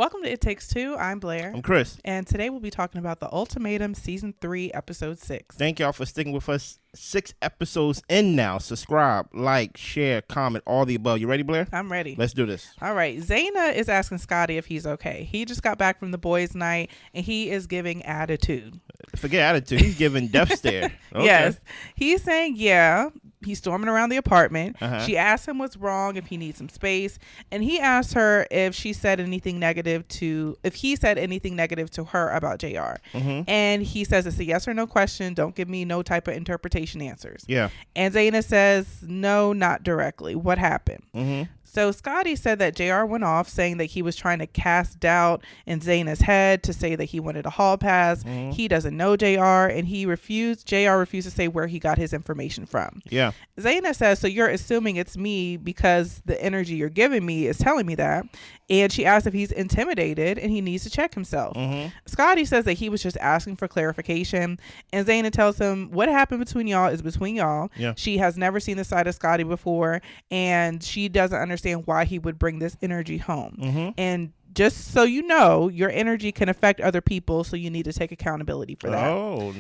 Welcome to It Takes Two. I'm Blair. I'm Chris. And today we'll be talking about The Ultimatum Season 3, Episode 6. Thank y'all for sticking with us. 6 episodes in now. Subscribe, like, share, comment, all the above. You ready, Blair? I'm ready. Let's do this. All right. Zaina is asking Scotty if he's okay. He just got back from the boys' night, and he is giving attitude. Forget attitude. He's giving death stare. Okay. Yes. He's saying, yeah. He's storming around the apartment. Uh-huh. She asked him what's wrong, if he needs some space. And he asked her if he said anything negative to her about JR. Mm-hmm. And he says it's a yes or no question. Don't give me no type of interpretation answers. Yeah. And Zaina says, no, not directly. What happened? Mm-hmm. So Scotty said that JR went off saying that he was trying to cast doubt in Zaina's head to say that he wanted a hall pass. Mm-hmm. He doesn't know JR, and JR refused to say where he got his information from. Yeah. Zaina says, so you're assuming it's me because the energy you're giving me is telling me that. And she asks if he's intimidated and he needs to check himself. Mm-hmm. Scotty says that he was just asking for clarification. And Zaina tells him what happened between y'all is between y'all. Yeah. She has never seen the side of Scotty before. And she doesn't understand why he would bring this energy home. Mm-hmm. And just so you know, your energy can affect other people, so you need to take accountability for that. Oh.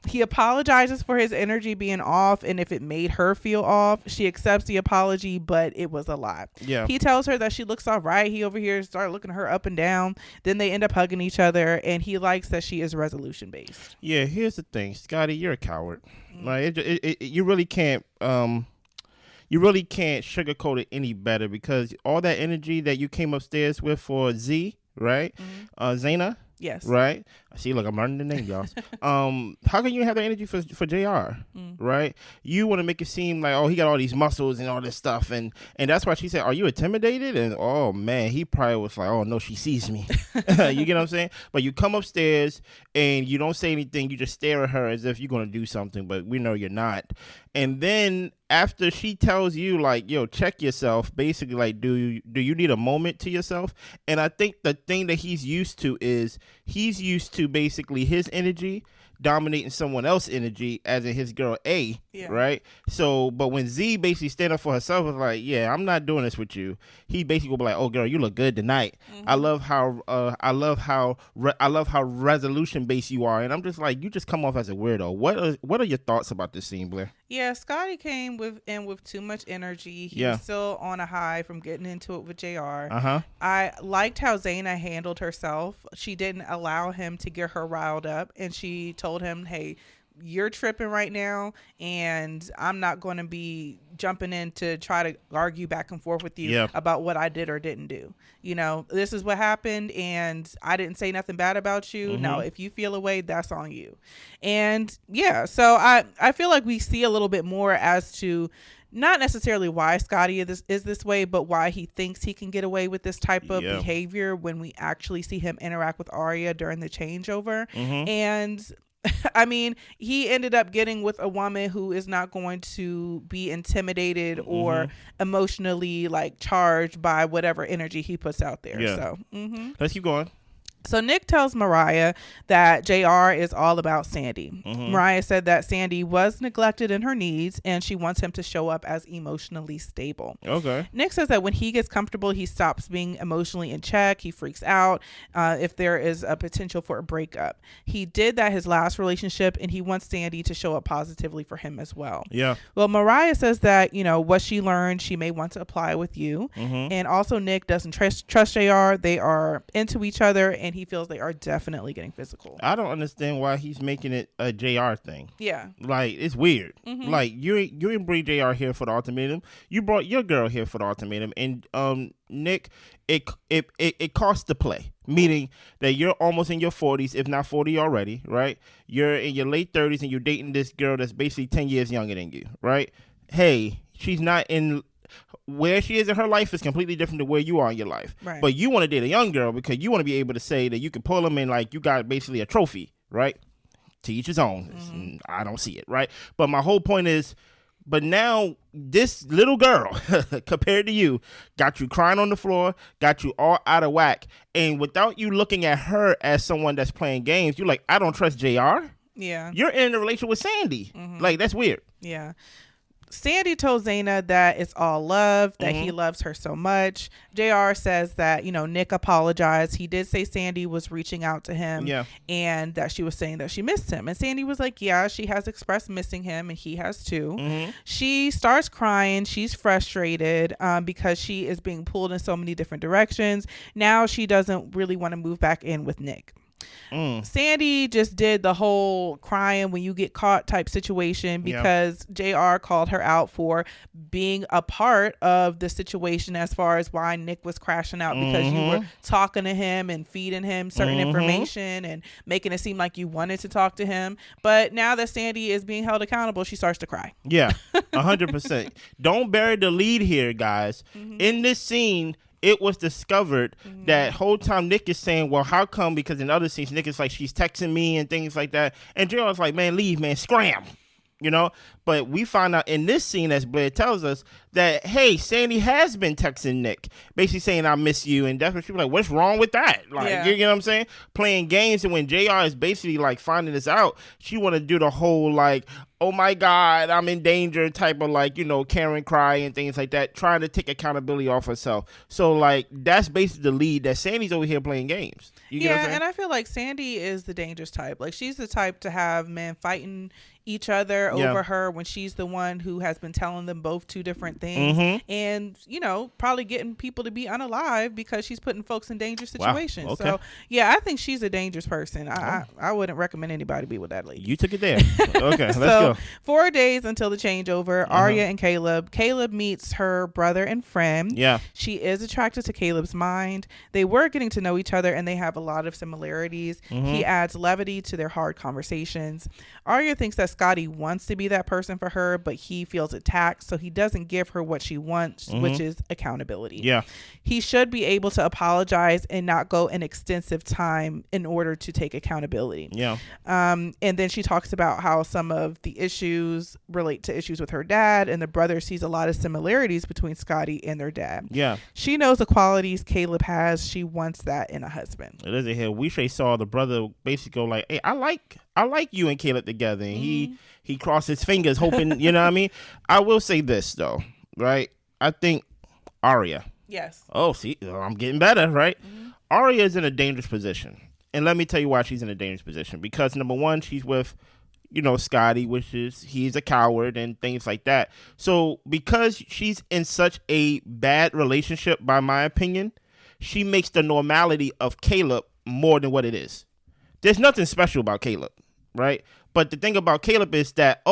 He apologizes for his energy being off, and if it made her feel off, she accepts the apology, but it was a lot. Yeah. He tells her that she looks all right. He over here started looking her up and down. Then they end up hugging each other, and he likes that she is resolution based. Yeah, here's the thing. Scotty, you're a coward. Mm-hmm. Like, you really can't... You really can't sugarcoat it any better because all that energy that you came upstairs with for Z, right? Mm-hmm. Zaina, Yes. right? See, look, I'm learning the name, y'all. How can you have that energy for JR, right? You want to make it seem like, oh, he got all these muscles and all this stuff, and that's why she said, are you intimidated? And oh man, he probably was like, oh no, she sees me. You get what I'm saying? But you come upstairs and you don't say anything. You just stare at her as if you're gonna do something, but we know you're not. And then after she tells you like, yo, check yourself, basically like, do you need a moment to yourself? And I think the thing that he's used to is he's used to basically his energy dominating someone else's energy, as in his girl A, right? So, but when Z basically stand up for herself, was like, yeah, I'm not doing this with you. He basically will be like, oh girl, you look good tonight. Mm-hmm. I love how resolution based you are, and I'm just like, you just come off as a weirdo. What are your thoughts about this scene, Blair? Yeah, Scotty came with too much energy. He was still on a high from getting into it with JR. Uh-huh. I liked how Zaina handled herself. She didn't allow him to get her riled up, and she told him, hey, you're tripping right now, and I'm not going to be jumping in to try to argue back and forth with you about what I did or didn't do. You know, this is what happened, and I didn't say nothing bad about you. Mm-hmm. Now, if you feel a way, that's on you. And yeah, so I feel like we see a little bit more as to not necessarily why Scotty is this way, but why he thinks he can get away with this type of behavior when we actually see him interact with Arya during the changeover. Mm-hmm. And I mean, he ended up getting with a woman who is not going to be intimidated or emotionally like charged by whatever energy he puts out there. Yeah. So let's keep going. So Nick tells Mariah that JR is all about Sandy. Mm-hmm. Mariah said that Sandy was neglected in her needs and she wants him to show up as emotionally stable. Okay. Nick says that when he gets comfortable, he stops being emotionally in check. He freaks out if there is a potential for a breakup. He did that his last relationship, and he wants Sandy to show up positively for him as well. Yeah. Well, Mariah says that, you know, what she learned, she may want to apply with you. Mm-hmm. And also Nick doesn't trust JR. They are into each other, and he feels they are definitely getting physical. I don't understand why he's making it a JR thing. Yeah. Like, it's weird. Mm-hmm. Like, you didn't bring JR here for the ultimatum. You brought your girl here for the ultimatum. And Nick, it costs to play. Meaning that you're almost in your 40s, if not 40 already, right? You're in your late 30s and you're dating this girl that's basically 10 years younger than you, right? Hey, she's not in... Where she is in her life is completely different to where you are in your life. Right. But you want to date a young girl because you want to be able to say that you can pull them in like you got basically a trophy, right? To each his own. Mm-hmm. I don't see it, right? But my whole point is, but now this little girl, compared to you, got you crying on the floor, got you all out of whack. And without you looking at her as someone that's playing games, you're like, I don't trust JR. Yeah. You're in a relationship with Sandy. Mm-hmm. Like, that's weird. Yeah. Sandy told Zaina that it's all love, that he loves her so much. JR says that, Nick apologized. He did say Sandy was reaching out to him and that she was saying that she missed him. And Sandy was like, yeah, she has expressed missing him and he has too. She starts crying. She's frustrated because she is being pulled in so many different directions. Now she doesn't really want to move back in with Nick. Sandy just did the whole crying when you get caught type situation because JR called her out for being a part of the situation as far as why Nick was crashing out because you were talking to him and feeding him certain information and making it seem like you wanted to talk to him. But now that Sandy is being held accountable, she starts to cry. Yeah, 100%. Don't bury the lead here, guys. In this scene, it was discovered that whole time Nick is saying, well, how come? Because in other scenes, Nick is like, she's texting me and things like that. And JR is like, man, leave, man, scram. But we find out in this scene, as Blair tells us, that, hey, Sandy has been texting Nick, basically saying, I miss you. And that's what she was like, what's wrong with that? Like, you know what I'm saying? Playing games. And when JR is basically like finding this out, she want to do the whole like, oh my God, I'm in danger type of like, Karen cry and things like that, trying to take accountability off herself. So like, that's basically the lead that Sandy's over here playing games. You get what I'm saying? And I feel like Sandy is the dangerous type. Like, she's the type to have men fighting each other over her when she's the one who has been telling them both two different things and probably getting people to be unalive because she's putting folks in dangerous situations. Okay. So I think she's a dangerous person. I wouldn't recommend anybody be with that lady. You took it there. Okay, let's go. 4 days until the changeover. Arya and Caleb meets her brother and friend. She is attracted to Caleb's mind. They were getting to know each other and they have a lot of similarities. He adds levity to their hard conversations. Arya thinks that Scotty wants to be that person for her, but he feels attacked, so he doesn't give her what she wants, which is accountability. He should be able to apologize and not go an extensive time in order to take accountability. And then she talks about how some of the issues relate to issues with her dad, and the brother sees a lot of similarities between Scotty and their dad. She knows the qualities Caleb has. She wants that in a husband. Listen here, we saw the brother basically go like, hey, I like you and Caleb together, and he crossed his fingers hoping, you know what I mean? I will say this though, right? I think Arya. Yes. Oh, see, I'm getting better, right? Arya is in a dangerous position. And let me tell you why she's in a dangerous position. Because number one, she's with, Scotty, which is, he's a coward and things like that. So because she's in such a bad relationship, by my opinion, she makes the normality of Caleb more than what it is. There's nothing special about Caleb, right? But the thing about Caleb is that,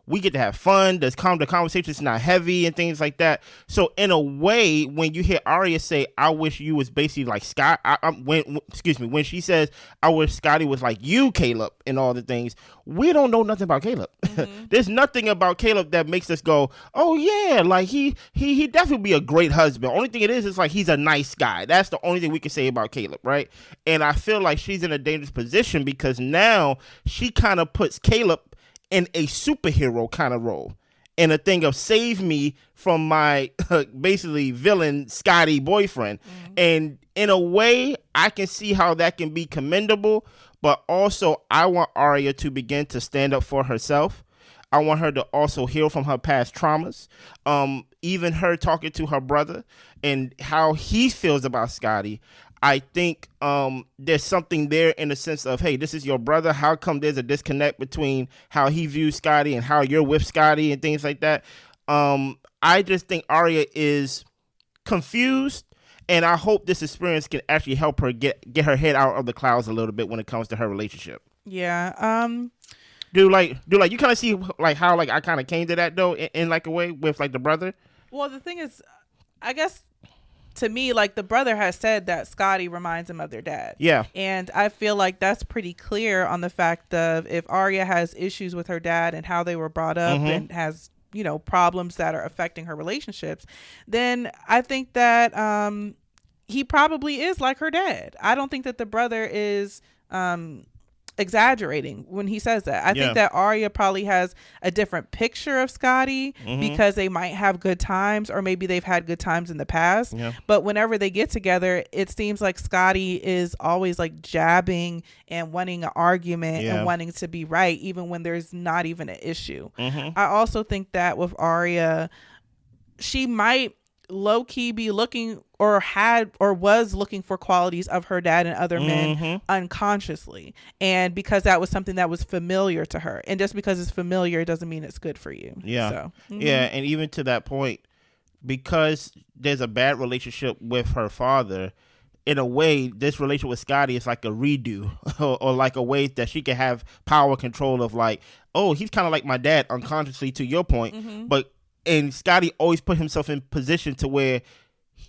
we get to have fun. The conversation's not heavy and things like that. So in a way, when you hear Arya say, I wish you was basically like Scott, when she says, I wish Scotty was like you, Caleb, and all the things, we don't know nothing about Caleb. There's nothing about Caleb that makes us go, oh yeah, like he definitely be a great husband. Only thing it is like he's a nice guy. That's the only thing we can say about Caleb, right? And I feel like she's in a dangerous position because now she kind of puts Caleb in a superhero kind of role, in a thing of save me from my basically villain Scotty boyfriend. And in a way, I can see how that can be commendable, but also I want Arya to begin to stand up for herself. I want her to also heal from her past traumas. Even her talking to her brother and how he feels about Scotty. I think there's something there in the sense of, hey, this is your brother. How come there's a disconnect between how he views Scotty and how you're with Scotty and things like that? I just think Arya is confused, and I hope this experience can actually help her get her head out of the clouds a little bit when it comes to her relationship. Yeah. Do you kind of see like how like I kind of came to that though in like a way with like the brother? Well, the thing is, I guess, to me, like, the brother has said that Scotty reminds him of their dad. Yeah. And I feel like that's pretty clear on the fact of if Arya has issues with her dad and how they were brought up and has, problems that are affecting her relationships, then I think that he probably is like her dad. I don't think that the brother is exaggerating when he says that. I think that Arya probably has a different picture of Scotty because they might have good times, or maybe they've had good times in the past. Yeah. But whenever they get together, it seems like Scotty is always like jabbing and wanting an argument and wanting to be right, even when there's not even an issue. I also think that with Arya, she might low-key be looking or was looking for qualities of her dad and other men unconsciously, and because that was something that was familiar to her, and just because it's familiar doesn't mean it's good for you. And even to that point, because there's a bad relationship with her father, in a way this relationship with Scotty is like a redo or like a way that she can have power control of, like, oh, he's kind of like my dad unconsciously, to your point, and Scotty always put himself in position to where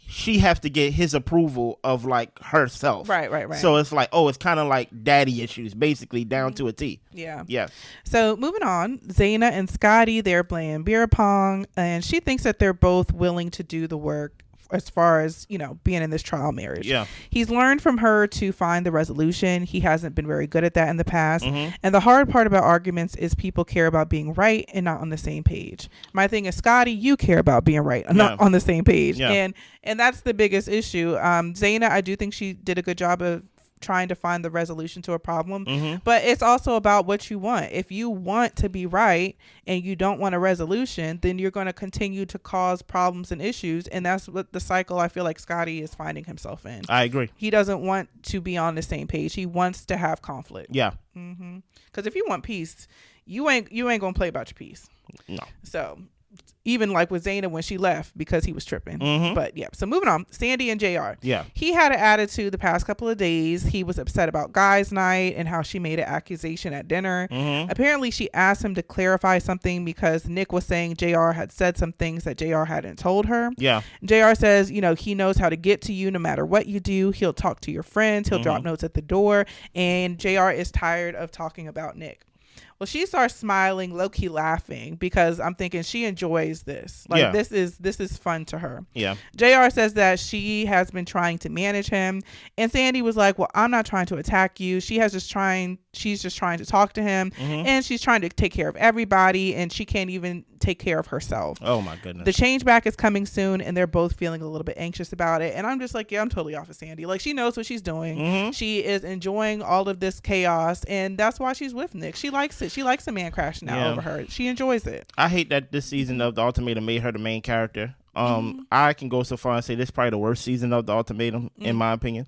she has to get his approval of like herself. Right. So it's like, oh, it's kind of like daddy issues, basically, down to a T. Yeah. So moving on, Zaina and Scotty, they're playing beer pong, and she thinks that they're both willing to do the work as far as, you know, being in this trial marriage. He's learned from her to find the resolution. He hasn't been very good at that in the past. And the hard part about arguments is people care about being right and not on the same page. My thing is, Scotty, you care about being right and not on the same page. And that's the biggest issue. Zaina, I do think she did a good job of trying to find the resolution to a problem, but it's also about what you want. If you want to be right and you don't want a resolution, then you're going to continue to cause problems and issues, and that's what the cycle I feel like Scotty is finding himself in. I agree. He doesn't want to be on the same page. He wants to have conflict. Because if you want peace, you ain't gonna play about your peace. No. So even like with Zaina when she left because he was tripping. But yeah, so moving on, Sandy and JR. He had an attitude the past couple of days. He was upset about guys' night and how she made an accusation at dinner. Apparently she asked him to clarify something because Nick was saying JR had said some things that JR hadn't told her. JR says, you know, he knows how to get to you no matter what you do. He'll talk to your friends. He'll drop notes at the door. And JR is tired of talking about Nick. Well, she starts smiling, low-key laughing, because I'm thinking she enjoys this. Like, this is fun to her. JR says that she has been trying to manage him, and Sandy was like, well, I'm not trying to attack you. She's just trying to talk to him, and she's trying to take care of everybody, and she can't even take care of herself. Oh my goodness. The change back is coming soon, and they're both feeling a little bit anxious about it, and I'm just like, yeah, I'm totally off of Sandy. Like, she knows what she's doing. She is enjoying all of this chaos, and that's why she's with Nick. She likes it. She likes a man crashing out over her. She enjoys it. I hate that this season of The Ultimatum made her the main character. I can go so far and say this is probably the worst season of The Ultimatum, in my opinion.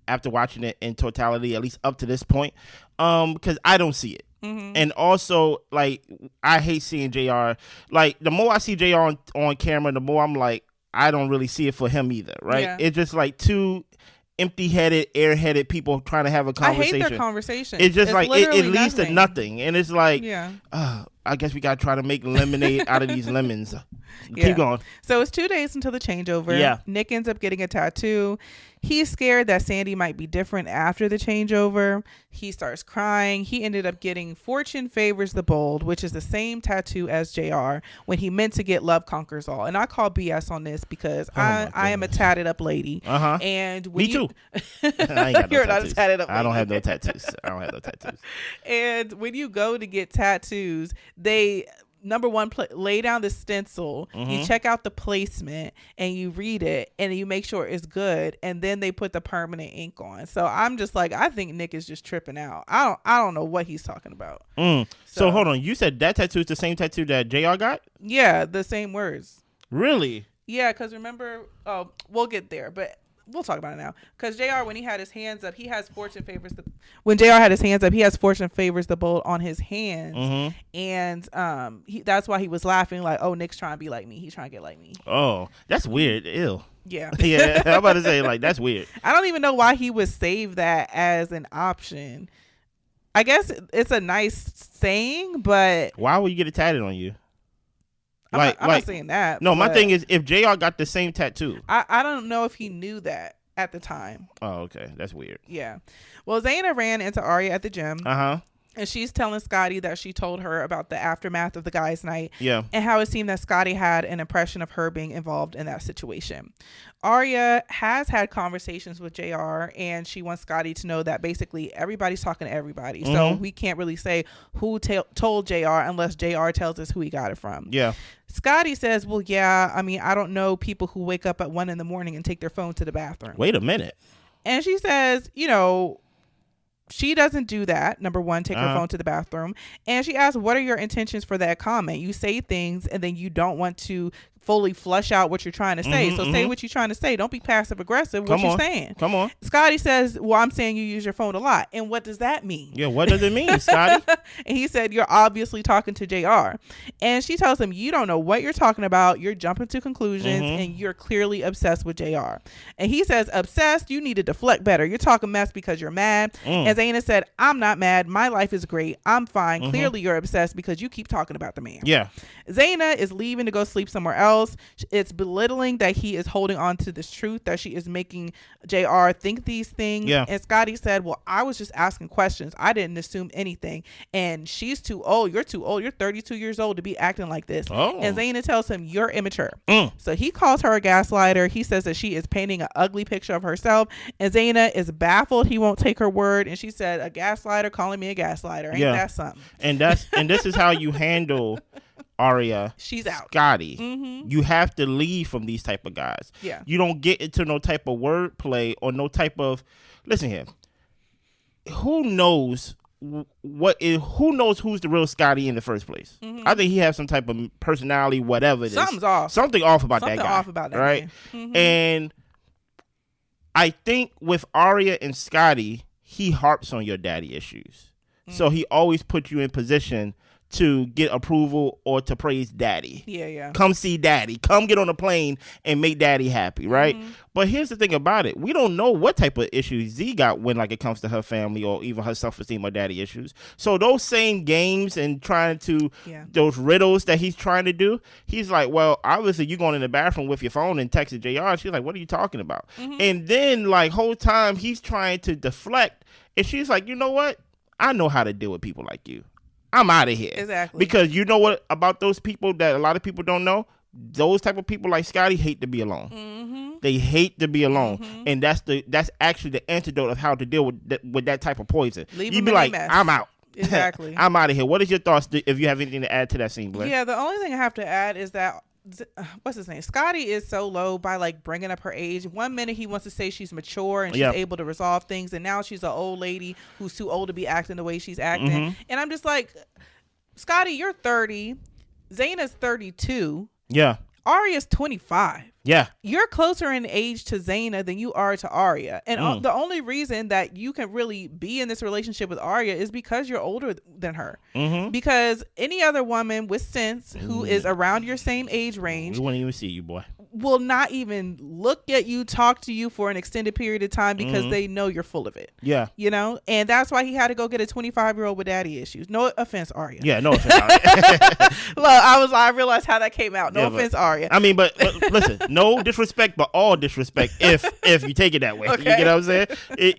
After watching it in totality, at least up to this point, because I don't see it. And also, like, I hate seeing JR. Like, the more I see JR on camera, the more I'm like, I don't really see it for him either, right? It's just like two empty-headed, airheaded people trying to have a conversation. I hate their conversation. It's just like it leads to nothing, and it's like, I guess we gotta try to make lemonade out of these lemons. Keep going. So it's 2 days until the changeover. Nick ends up getting a tattoo. He's scared that Sandy might be different after the changeover. He starts crying. He ended up getting Fortune Favors the Bold, which is the same tattoo as JR, when he meant to get Love Conquers All. And I call BS on this because I am a tatted up lady. And when Me too. I ain't got no you're tattoos. not a tatted up lady. I don't have no tattoos. And when you go to get tattoos, they number one, lay down the stencil, you check out the placement, and you read it, and you make sure it's good, and then they put the permanent ink on. So I'm just like, I think Nick is just tripping out. I don't know what he's talking about. So hold on, you said that tattoo is the same tattoo that JR got? Yeah, the same words. Really? Yeah, because remember, we'll get there, but we'll talk about it now. Because JR, when he had his hands up, he has Fortune Favors the. When JR had his hands up, he has Fortune Favors the Bold on his hands, and that's why he was laughing, like, "Oh, Nick's trying to be like me. He's trying to get like me." Oh, that's weird. Ew. Yeah. Yeah, I'm about to say, like, that's weird. I don't even know why he would save that as an option. I guess it's a nice saying, but why would you get it tatted on you? I'm not saying that. No, my thing is, if JR got the same tattoo. I don't know if he knew that at the time. Oh, okay. That's weird. Yeah. Well, Zaina ran into Arya at the gym. And she's telling Scotty that she told her about the aftermath of the guy's night. Yeah. And how it seemed that Scotty had an impression of her being involved in that situation. Arya has had conversations with JR, and she wants Scotty to know that basically everybody's talking to everybody. So we can't really say who told JR unless JR tells us who he got it from. Yeah. Scotty says, well, yeah, I mean, I don't know people who wake up at 1 a.m. and take their phone to the bathroom. Wait a minute. And she says, you know, she doesn't do that. Number one, take her phone to the bathroom. And she asks, what are your intentions for that comment? You say things and then you don't want to fully flush out what you're trying to say. So say what you're trying to say. Don't be passive aggressive. What you're saying. Come on. Scotty says, well, I'm saying you use your phone a lot. And what does that mean? Yeah, what does it mean, Scotty? And he said, you're obviously talking to JR. And she tells him, you don't know what you're talking about. You're jumping to conclusions and you're clearly obsessed with JR. And he says, obsessed, you need to deflect better. You're talking mess because you're mad. And Zayna said, I'm not mad. My life is great. I'm fine. Clearly you're obsessed because you keep talking about the man. Yeah. Zayna is leaving to go sleep somewhere else. It's belittling that he is holding on to this truth, that she is making JR think these things. Yeah. And Scotty said, well, I was just asking questions. I didn't assume anything. And she's too old. You're too old. You're 32 years old to be acting like this. And Zayna tells him, you're immature. So he calls her a gaslighter. He says that she is painting an ugly picture of herself. And Zayna is baffled. He won't take her word. And she said, a gaslighter calling me a gaslighter. Ain't that something? And this is how you handle Arya. She's out. Scotty. You have to leave from these type of guys. Yeah. You don't get into no type of wordplay or no type of, listen here, who knows who's the real Scotty in the first place? I think he has some type of personality, whatever it is. Something's off. Something off about that guy. Something off about that, right? And I think with Arya and Scotty, he harps on your daddy issues. So he always puts you in position to get approval or to praise daddy. Yeah. Come see daddy. Come get on a plane and make daddy happy, right? But here's the thing about it. We don't know what type of issues Z got when it comes to her family or even her self-esteem or daddy issues. So those same games and trying to, those riddles that he's trying to do, he's like, well, obviously you're going in the bathroom with your phone and texting JR. She's like, what are you talking about? And then whole time he's trying to deflect. And she's like, you know what? I know how to deal with people like you. I'm out of here. Exactly. Because you know what about those people that a lot of people don't know? Those type of people like Scotty hate to be alone. They hate to be alone. And that's actually the antidote of how to deal with that type of poison. You'd be like, I'm out. Exactly. I'm out of here. What is your thoughts if you have anything to add to that scene, Blair? Yeah, the only thing I have to add is that what's his name? Scotty is so low by bringing up her age. 1 minute he wants to say she's mature and she's able to resolve things, and now she's an old lady who's too old to be acting the way she's acting. And I'm just like, Scotty, you're 30. Zayna's 32. Yeah. Arya's 25. Yeah. You're closer in age to Zayna than you are to Arya. And the only reason that you can really be in this relationship with Arya is because you're older than her. Because any other woman with sense who is around your same age range, we won't even see you, boy, will not even look at you, talk to you for an extended period of time because they know you're full of it. Yeah. You know? And that's why he had to go get a 25-year-old with daddy issues. No offense, Arya. Yeah, no offense, Arya. Look, I realized how that came out. No offense, Arya. I mean, but listen, no disrespect, but all disrespect if you take it that way. Okay. You get what I'm saying?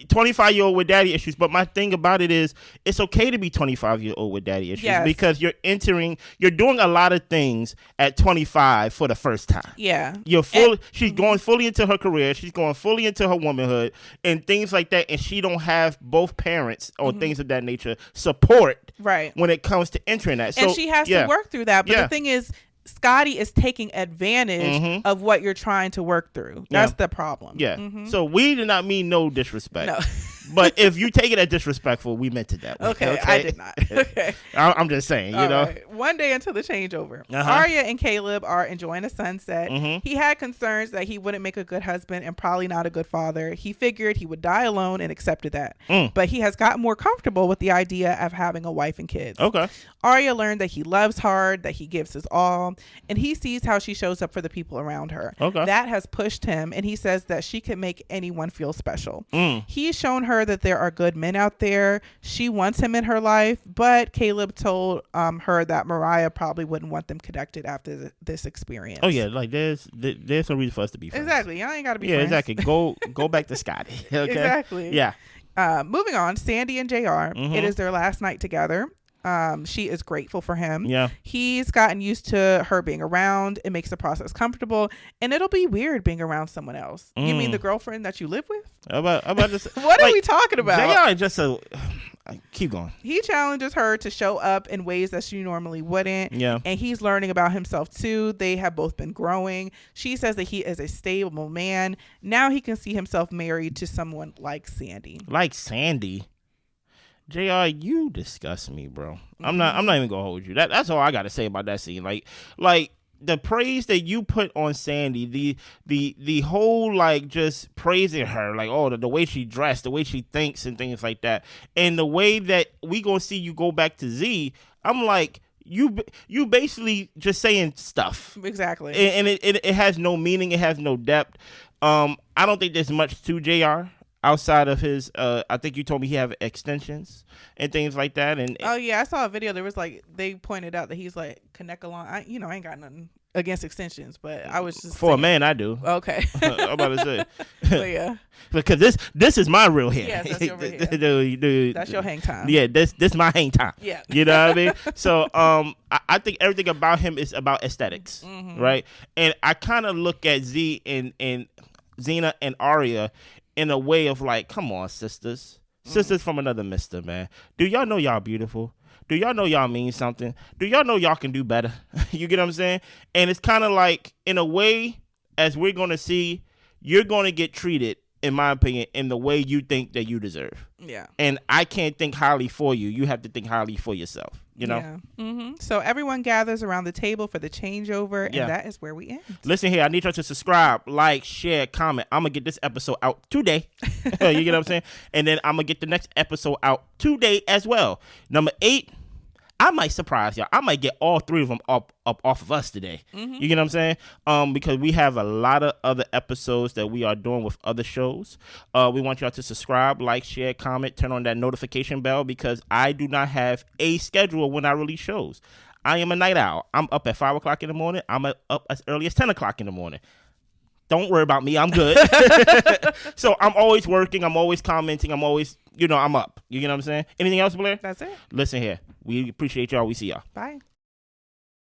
25-year-old with daddy issues. But my thing about it is, it's okay to be 25-year-old with daddy issues because you're doing a lot of things at 25 for the first time. Yeah. She's going fully into her career. She's going fully into her womanhood and things like that. And she don't have both parents or things of that nature support when it comes to entering that. So, and she has to work through that. But the thing is, Scotty is taking advantage of what you're trying to work through. That's the problem. Yeah. So we did not mean no disrespect. No. But if you take it as disrespectful, we meant it that way. Okay, I did not. Okay. I'm just saying, you know. Right. One day until the changeover. Arya and Caleb are enjoying the sunset. He had concerns that he wouldn't make a good husband and probably not a good father. He figured he would die alone and accepted that. But he has gotten more comfortable with the idea of having a wife and kids. Okay. Arya learned that he loves hard, that he gives his all, and he sees how she shows up for the people around her. Okay. That has pushed him, and he says that she can make anyone feel special. He's shown her that there are good men out there. She wants him in her life, but Caleb told her that Mariah probably wouldn't want them connected after this experience. Oh yeah, there's no reason for us to be friends. Exactly. Y'all ain't got to be friends. friends. Yeah, exactly. Go back to Scotty. Okay? Exactly. Yeah. Moving on, Sandy and JR. It is their last night together. She is grateful for him. Yeah. He's gotten used to her being around. It makes the process comfortable, and it'll be weird being around someone else. You mean the girlfriend that you live with? About this. What are we talking about? JR is just a. Keep going. He challenges her to show up in ways that she normally wouldn't. Yeah. And he's learning about himself too. They have both been growing. She says that he is a stable man. Now he can see himself married to someone like Sandy. Like Sandy? JR, you disgust me, bro. I'm not even gonna hold you. That's all I gotta say about that scene. Like the praise that you put on Sandy, the whole like just praising her, like the way she dressed, the way she thinks and things like that, and the way that we gonna see you go back to Z. I'm like, you basically just saying stuff. Exactly. And it has no meaning. It has no depth. I don't think there's much to JR. Outside of his, I think you told me he have extensions and things like that. And oh yeah, I saw a video. There was like they pointed out that he's like connect along. I ain't got nothing against extensions, but I was just for saying, a man, I do. Okay, I'm about to say, but yeah, because this is my real hair. Yes, that's your real hair. Dude, that's your hang time. Yeah, this my hang time. Yeah, you know what I mean. So I think everything about him is about aesthetics, right? And I kind of look at Z and Xena and Arya in a way of like, come on, sisters from another mister, man. Do y'all know y'all beautiful? Do y'all know y'all mean something? Do y'all know y'all can do better? You get what I'm saying? And it's kind of like, in a way, as we're going to see, you're going to get treated, in my opinion, in the way you think that you deserve. Yeah. And I can't think highly for you. You have to think highly for yourself. You know? Yeah. So everyone gathers around the table for the changeover, and that is where we end. Listen here, I need y'all to subscribe, like, share, comment. I'm going to get this episode out today. You get what I'm saying? And then I'm going to get the next episode out today as well. Number 8, I might surprise y'all. I might get all 3 of them up off of us today. You get what I'm saying? Because we have a lot of other episodes that we are doing with other shows. We want y'all to subscribe, like, share, comment, turn on that notification bell, because I do not have a schedule when I release shows. I am a night owl. I'm up at 5 o'clock in the morning. I'm up as early as 10 o'clock in the morning. Don't worry about me. I'm good. So I'm always working. I'm always commenting. I'm always, I'm up. You get what I'm saying? Anything else, Blair? That's it. Listen here. We appreciate y'all. We see y'all. Bye.